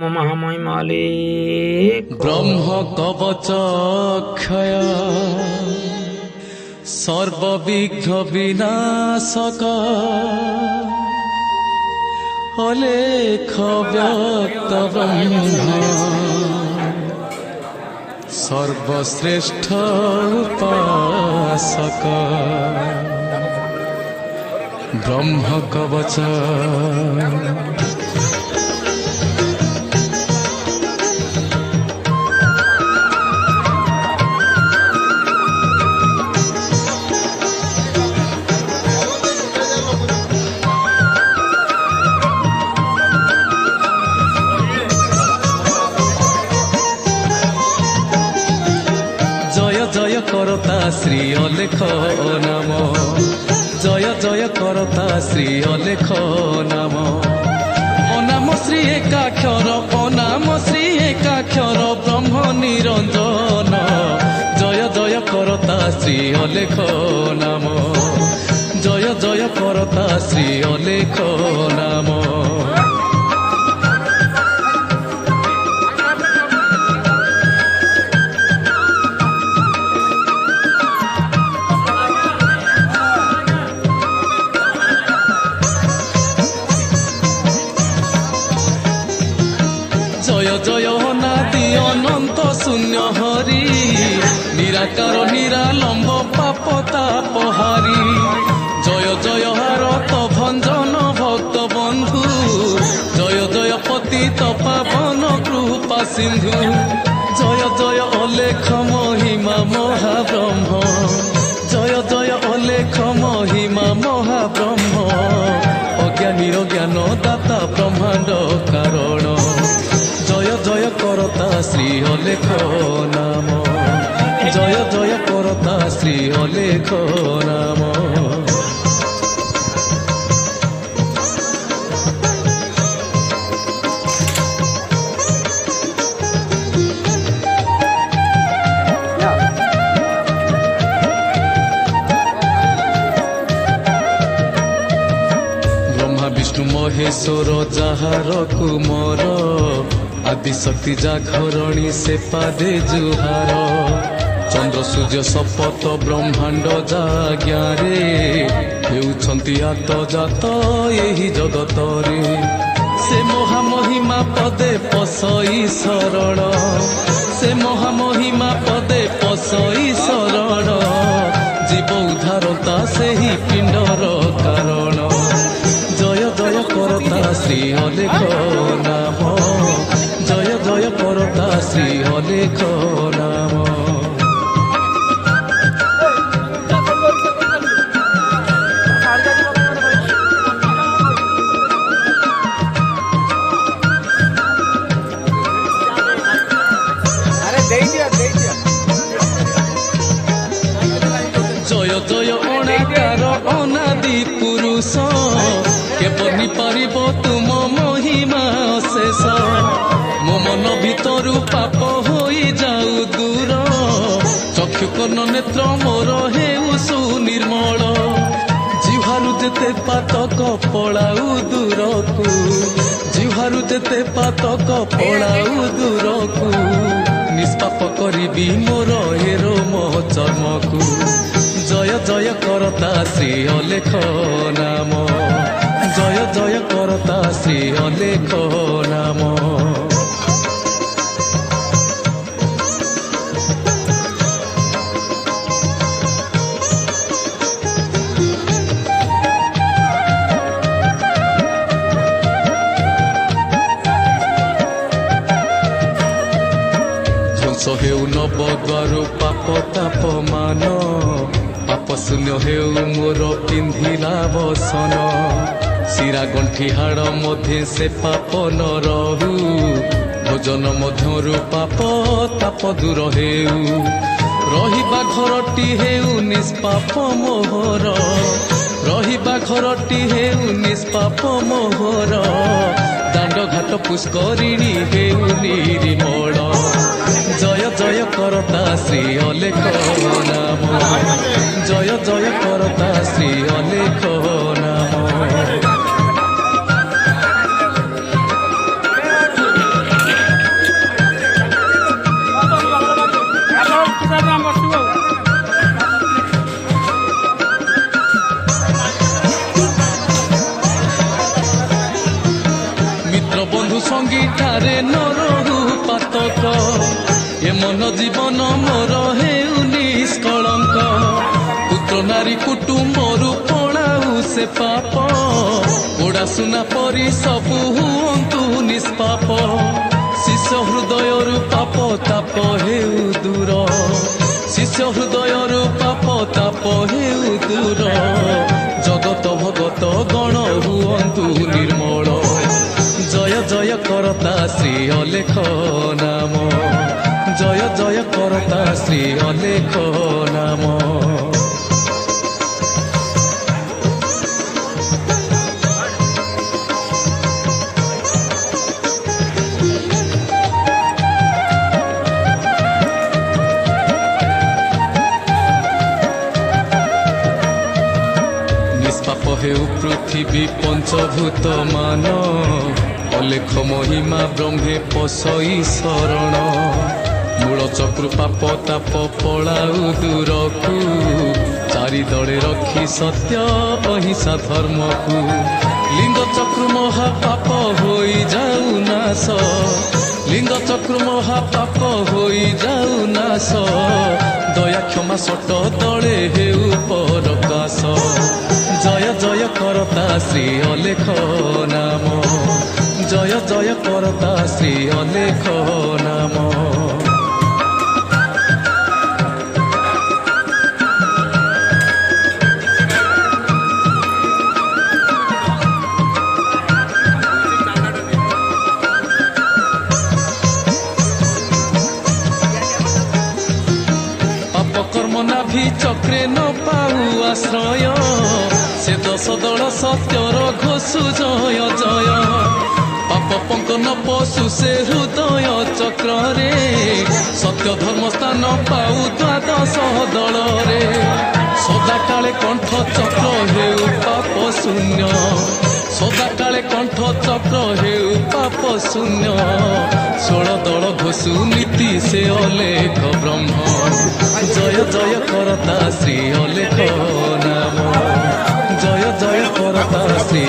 महामहिमालिक ब्रह्म कवच क्षय सर्वविघ्न विनाशक अलेख व्यक्त ब्रह्म सर्वश्रेष्ठ उपासक ब्रह्म कवच जय करता श्री अलेख नाम जय जय करता श्री अलेख नाम अनाम श्री एकाक्षर अनाम श्री एकाक्षर ब्रह्म निरंजन जय जय करता श्री अलेख नाम जय जय करता श्री अलेख नाम जय जय अनादि अनंत शून्य हरि निराकार निरालंब पाप तापहारी जय जय हारत भंजन भक्त बंधु जय जय पतित पावन कृपा सिंधु जय जय अलेख महिमा महाब्रह्म जय जय अलेख महिमा महाब्रह्म अज्ञानीर ज्ञान दाता ब्रह्मांड कारण जय जय करता श्री अलेख नाम जय जय करता श्री अलेख नाम ब्रह्मा विष्णु महेश्वर जहार कुमार आदिशक्ति जागरणी से पादे जुहार चंद्र सूर्य शपथ ब्रह्मांड जाज्ञारे हेउछंती आतजात एही जगत रे से महामहिमा पदे पसई शरण से महामहिमा पदे पसई शरण जीव उद्धारता सेही पिंडर कारण जय जय करता श्री अलेख नाम जय जय करता श्री अलेख नाम जय जय अनाकार अनादि पुरुष केवनी पारिब तुम महिमा शेष मो मन भितरु पाप होई जाऊ दूर चक्षु कर्ण नेत्र मोर हेउ सुनिर्मल जिह्वारु जेते पातक पलाऊ दूरकु जिह्वारु जेते पातक पलाऊ दूरकु निष्पाप करिबी मोर हेरो मोह चर्मकु जय जय करता श्री अलेख नाम जय जय करता श्री अलेख नाम ध्वंस हेउ नवद्वार पाप ताप मान पाप शून्य हेउ मोर पिंधिला बसन शिरा गंठी हाड़ मध्य से पाप न रहु भोजन मध्यरु पाप ताप दूर हेउ रहिबा घरटी हेउ निष्पाप मोहर रहिबा घरटी हेउ निष्पाप मोहर दांड घाट पुष्करिणी हेउ निर्मल जय जय करता श्री अलेख नाम जय जय करता श्री अलेख नाम ସଙ୍ଗୀ ଠାରେ ନ ରହୁ ପାତକ ଏ ମନ ଜୀବନ ମୋର ହେଉ ନିଷ୍କଳଙ୍କ ପୁତ୍ର ନାରୀ କୁଟୁମ୍ବରୁ ପଳାଉ ସେ ପାପ ଗୋଡ଼ା ସୁନା ପରି ସବୁ ହୁଅନ୍ତୁ ନିଷ୍ପାପ ଶିଷ୍ୟ ହୃଦୟରୁ ପାପ ତାପ ହେଉ ଦୂର ଶିଷ୍ୟ ହୃଦୟରୁ ପାପ ତାପ ହେଉ ଦୂର ଜଗତ ଭଗତ ଗଣ ହୁଅନ୍ତୁ ନିର୍ମଳ ଜୟ ଜୟ କରତା ଶ୍ରୀ ଅଲେଖ ନାମ ଜୟ ଜୟ କରତା ଶ୍ରୀ ଅଲେଖ ନାମ ନିଷ୍ପାପ ହେଉ ପୃଥିବୀ ପଞ୍ଚଭୂତ ମାନ ଅଲେଖ ମହିମା ବ୍ରହ୍ମେ ପଶଇ ଶରଣ ମୂଳ ଚକ୍ରୁ ପାପ ତାପ ପଳାଉ ଦୂରକୁ ଚାରି ଦଳେ ରଖି ସତ୍ୟ ଅହିଂସା ଧର୍ମକୁ ଲିଙ୍ଗ ଚକ୍ରୁ ମହାପାପ ହୋଇଯାଉ ନାଶ ଲିଙ୍ଗ ଚକ୍ରୁ ମହାପାପ ହୋଇଯାଉ ନାଶ ଦୟା କ୍ଷମା ସଟ ଦଳେ ହେଉ ପରକାଶ ଜୟ ଜୟ କରତା ଶ୍ରୀ ଅଲେଖ ନାମ ଜୟ ଜୟ କରତା ଶ୍ରୀ ଅଲେଖ ନାମ ପାପ କର୍ମ ନାଭି ଚକ୍ରେ ନ ପାଉ ଆଶ୍ରୟ ସେ ଦଶ ଦଳ ସତ୍ୟର ଘୋଷୁ ଜୟ ଜୟ ପାପ ପଙ୍କନ ପଶୁ ସେ ହୃଦୟ ଚକ୍ରରେ ସତ୍ୟ ଧର୍ମ ସ୍ଥାନ ପାଉ ଦ୍ୱାଦଶ ଦଳରେ ସଦାକାଳେ କଣ୍ଠ ଚକ୍ର ହେଉ ପାପ ଶୂନ୍ୟ ସଦାକାଳେ କଣ୍ଠ ଚକ୍ର ହେଉ ପାପ ଶୂନ୍ୟ 16 ଦଳ ଘୋଷୁ ନୀତି ସେ ଅଲେଖ ବ୍ରହ୍ମ ଜୟ ଜୟ କରତା ଶ୍ରୀ ଅଲେଖ ନାମ ଜୟ ଜୟ କରତା ଶ୍ରୀ